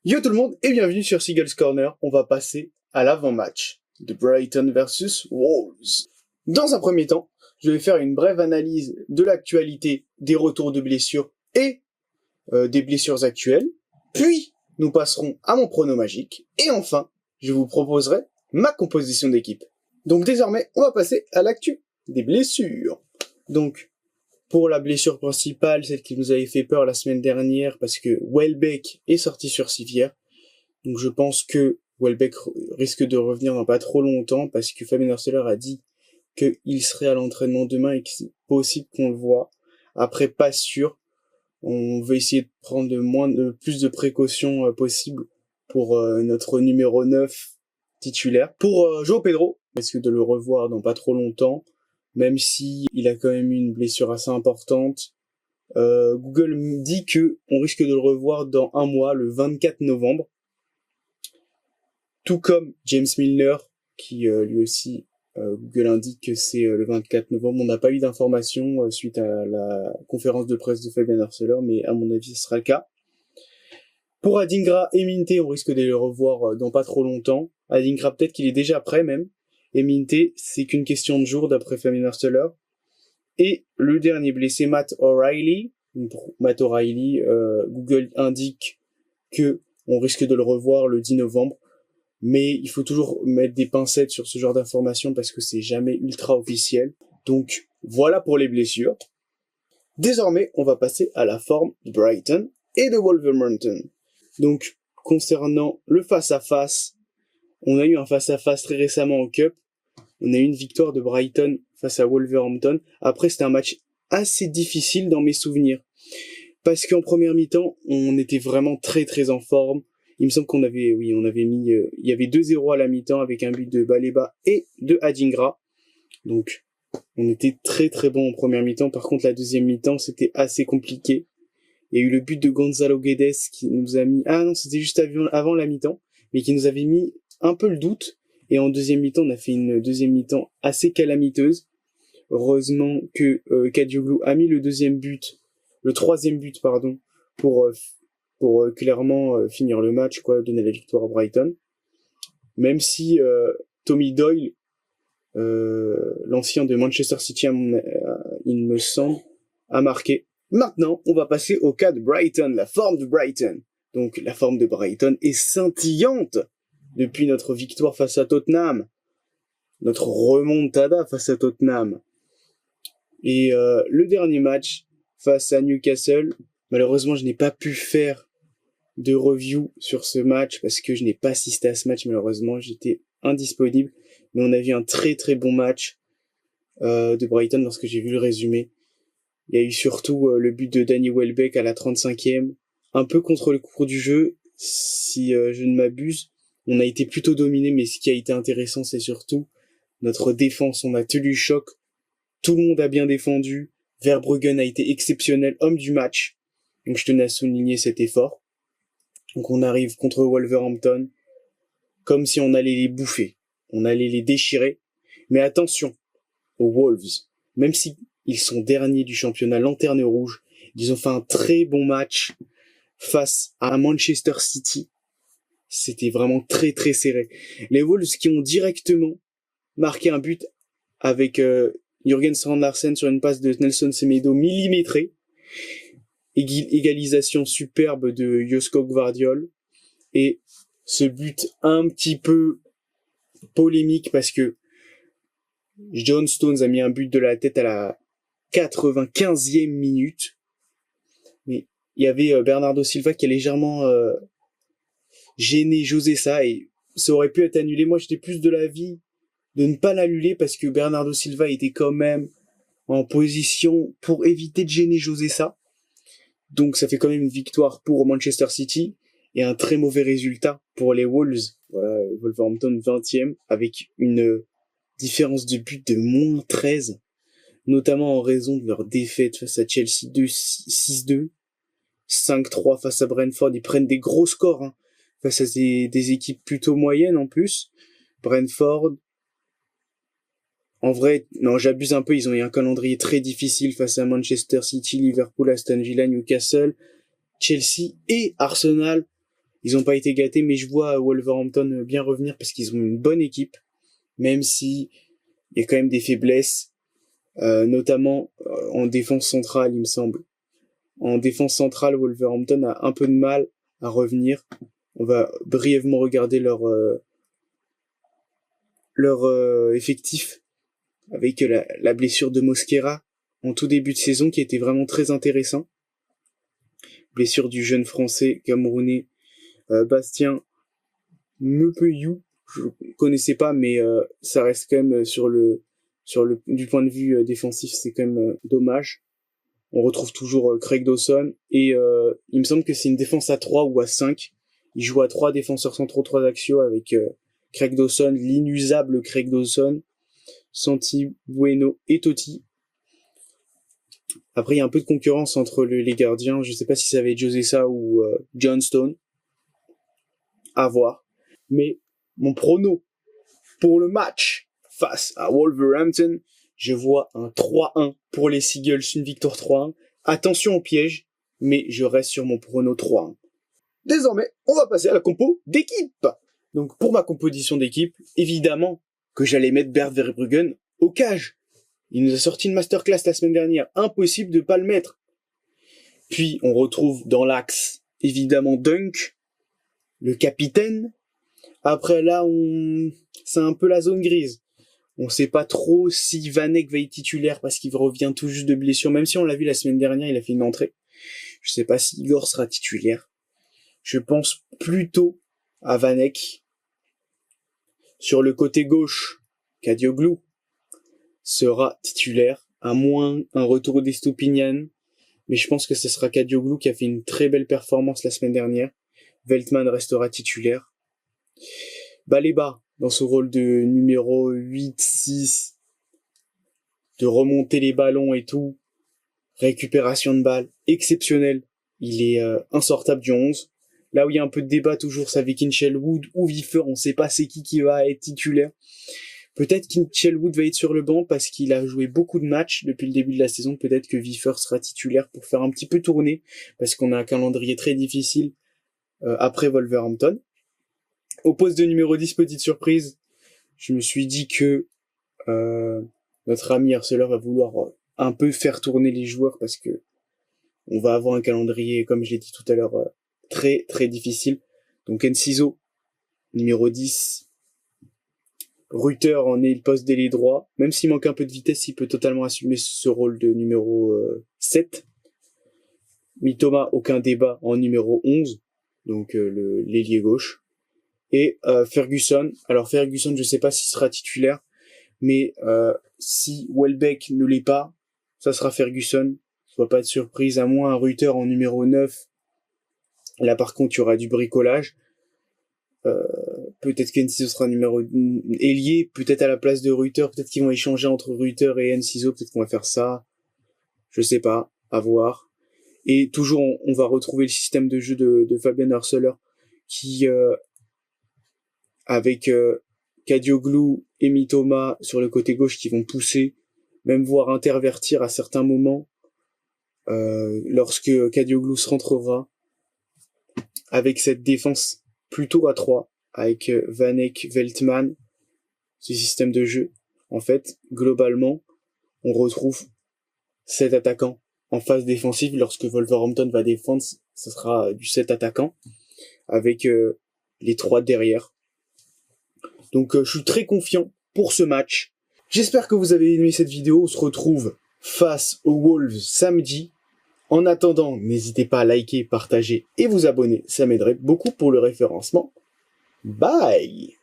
Yo tout le monde et bienvenue sur Seagulls Corner. On va passer à l'avant-match de Brighton versus Wolves. Dans un premier temps, je vais faire une brève analyse de l'actualité des retours de blessures et des blessures actuelles. Puis, nous passerons à mon prono magique. Et enfin, je vous proposerai ma composition d'équipe. Donc désormais, on va passer à l'actu des blessures. Donc, pour la blessure principale, celle qui nous avait fait peur la semaine dernière, parce que Welbeck est sorti sur civière. Donc je pense que Welbeck risque de revenir dans pas trop longtemps, parce que Fabian Arcelor a dit qu'il serait à l'entraînement demain et que c'est possible qu'on le voit. Après, pas sûr. On va essayer de prendre plus de précautions possibles pour notre numéro 9 titulaire. Pour João Pedro, risque de le revoir dans pas trop longtemps, même si il a quand même eu une blessure assez importante. Google me dit que on risque de le revoir dans un mois, le 24 novembre. Tout comme James Milner, qui lui aussi, Google indique que c'est le 24 novembre. On n'a pas eu d'informations suite à la conférence de presse de Fabian Arcelor, mais à mon avis, ce sera le cas. Pour Adingra et Minte, on risque de les revoir dans pas trop longtemps. Adingra, peut-être qu'il est déjà prêt même. Et Minte, c'est qu'une question de jours d'après Fabian Arcelor. Et le dernier blessé, Matt O'Reilly. Matt O'Reilly, Google indique que on risque de le revoir le 10 novembre. Mais il faut toujours mettre des pincettes sur ce genre d'informations parce que c'est jamais ultra officiel. Donc voilà pour les blessures. Désormais, on va passer à la forme de Brighton et de Wolverhampton. Donc concernant le face-à-face, on a eu un face-à-face très récemment au Cup. On a eu une victoire de Brighton face à Wolverhampton. Après, c'était un match assez difficile dans mes souvenirs. Parce qu'en première mi-temps, on était vraiment très très en forme. Il me semble qu'on avait, il y avait 2-0 à la mi-temps avec un but de Baleba et de Adingra. Donc, on était très très bon en première mi-temps. Par contre, la deuxième mi-temps, c'était assez compliqué. Il y a eu le but de Gonzalo Guedes qui nous a mis, c'était juste avant la mi-temps, mais qui nous avait mis un peu le doute. Et en deuxième mi-temps, on a fait une deuxième mi-temps assez calamiteuse. Heureusement que Kadioglu a mis le troisième but, pour clairement finir le match, donner la victoire à Brighton. Même si Tommy Doyle, l'ancien de Manchester City, il me semble, a marqué. Maintenant, on va passer au cas de Brighton, la forme de Brighton. Donc, la forme de Brighton est scintillante depuis notre victoire face à Tottenham, notre remontada face à Tottenham. Et le dernier match face à Newcastle, malheureusement, je n'ai pas pu faire de review sur ce match parce que je n'ai pas assisté à ce match, malheureusement, j'étais indisponible. Mais on a vu un très très bon match de Brighton lorsque j'ai vu le résumé. Il y a eu surtout le but de Danny Welbeck à la 35e, un peu contre le cours du jeu, si je ne m'abuse. On a été plutôt dominé, mais ce qui a été intéressant, c'est surtout notre défense. On a tenu le choc, tout le monde a bien défendu. Verbruggen a été exceptionnel, homme du match. Donc je tenais à souligner cet effort. Donc on arrive contre Wolverhampton comme si on allait les bouffer, on allait les déchirer. Mais attention aux Wolves, même si ils sont derniers du championnat, lanterne rouge, ils ont fait un très bon match face à Manchester City. C'était vraiment très très serré. Les Wolves qui ont directement marqué un but avec Jürgen Strand Larsen sur une passe de Nelson Semedo millimétrée. Égalisation superbe de Josko Gvardiol. Et ce but un petit peu polémique parce que John Stones a mis un but de la tête à la 95e minute. Mais il y avait Bernardo Silva qui a légèrement gêné José Sa et ça aurait pu être annulé. Moi, j'étais plus de l'avis de ne pas l'annuler parce que Bernardo Silva était quand même en position pour éviter de gêner José Sa. Donc ça fait quand même une victoire pour Manchester City et un très mauvais résultat pour les Wolves. Voilà, Wolverhampton 20e avec une différence de but de moins 13, notamment en raison de leur défaite face à Chelsea 6-2, 5-3 face à Brentford. Ils prennent des gros scores face à des équipes plutôt moyennes en plus. Brentford, en vrai, non, j'abuse un peu, ils ont eu un calendrier très difficile face à Manchester City, Liverpool, Aston Villa, Newcastle, Chelsea et Arsenal. ils ont pas été gâtés, mais je vois Wolverhampton bien revenir parce qu'ils ont une bonne équipe, même si il y a quand même des faiblesses, notamment en défense centrale, il me semble. En défense centrale, Wolverhampton a un peu de mal à revenir. On va brièvement regarder leur effectif avec la blessure de Mosquera en tout début de saison qui était vraiment très intéressant. Blessure du jeune français camerounais Bastien Mepeyou. Je connaissais pas, mais ça reste quand même du point de vue défensif, c'est quand même dommage. On retrouve toujours Craig Dawson et il me semble que c'est une défense à 3 ou à 5. Il joue à 3 défenseurs centraux, 3 axiaux avec Craig Dawson, l'inusable Craig Dawson, Santi Bueno et Totti. Après, il y a un peu de concurrence entre les gardiens. Je sais pas si ça va être José Sa ou John Stone. À voir. Mais mon prono pour le match face à Wolverhampton, je vois un 3-1 pour les Seagulls, une victoire 3-1. Attention au piège, mais je reste sur mon prono 3-1. Désormais, on va passer à la compo d'équipe. Donc, pour ma composition d'équipe, évidemment que j'allais mettre Bert Verbruggen au cage. Il nous a sorti une masterclass la semaine dernière. Impossible de pas le mettre. Puis, on retrouve dans l'axe, évidemment, Dunk, le capitaine. Après, là, c'est un peu la zone grise. On sait pas trop si Van Eyck va être titulaire parce qu'il revient tout juste de blessure. Même si on l'a vu la semaine dernière, il a fait une entrée. Je sais pas si Igor sera titulaire. Je pense plutôt à Van Eyck. Sur le côté gauche, Kadioglu sera titulaire, à moins un retour d'Estoupinian. Mais je pense que ce sera Kadioglu qui a fait une très belle performance la semaine dernière. Veltman restera titulaire. Baleba, dans ce rôle de numéro 8-6, de remonter les ballons et tout, récupération de balles, exceptionnel. Il est insortable du 11. Là où il y a un peu de débat toujours, c'est avec Hinchelwood ou Wiffer, on sait pas c'est qui va être titulaire. Peut-être qu'Hinchelwood va être sur le banc parce qu'il a joué beaucoup de matchs depuis le début de la saison. Peut-être que Wiffer sera titulaire pour faire un petit peu tourner parce qu'on a un calendrier très difficile après Wolverhampton. Au poste de numéro 10, petite surprise, je me suis dit que notre ami Arcelor va vouloir un peu faire tourner les joueurs parce que on va avoir un calendrier, comme je l'ai dit tout à l'heure, très très difficile. Donc Enciso, numéro 10, Ruther en est le poste d'ailier droit. Même s'il manque un peu de vitesse, il peut totalement assumer ce rôle de numéro 7. Mitoma, aucun débat, en numéro 11, donc l'ailier gauche. Et Ferguson, alors Ferguson, je sais pas s'il sera titulaire, mais si Welbeck ne l'est pas, ça sera Ferguson. Soit pas de surprise, à moins un Ruther en numéro 9. Là par contre, il y aura du bricolage. Peut-être qu'Enciso sera numéro ailier, peut-être à la place de Ruther, peut-être qu'ils vont échanger entre Ruther et Enciso, peut-être qu'on va faire ça. Je sais pas, à voir. Et toujours, on va retrouver le système de jeu de Fabian Hürzeler qui avec Kadioglu et Mitoma sur le côté gauche qui vont pousser, même voire intervertir à certains moments lorsque Kadioglu se rentrera avec cette défense plutôt à 3 avec Van Eyck, Veltman, ce système de jeu. En fait, globalement, on retrouve 7 attaquants en phase défensive. Lorsque Wolverhampton va défendre, ce sera du 7 attaquants avec les 3 derrière. Donc je suis très confiant pour ce match. J'espère que vous avez aimé cette vidéo. On se retrouve face aux Wolves samedi. En attendant, n'hésitez pas à liker, partager et vous abonner. Ça m'aiderait beaucoup pour le référencement. Bye!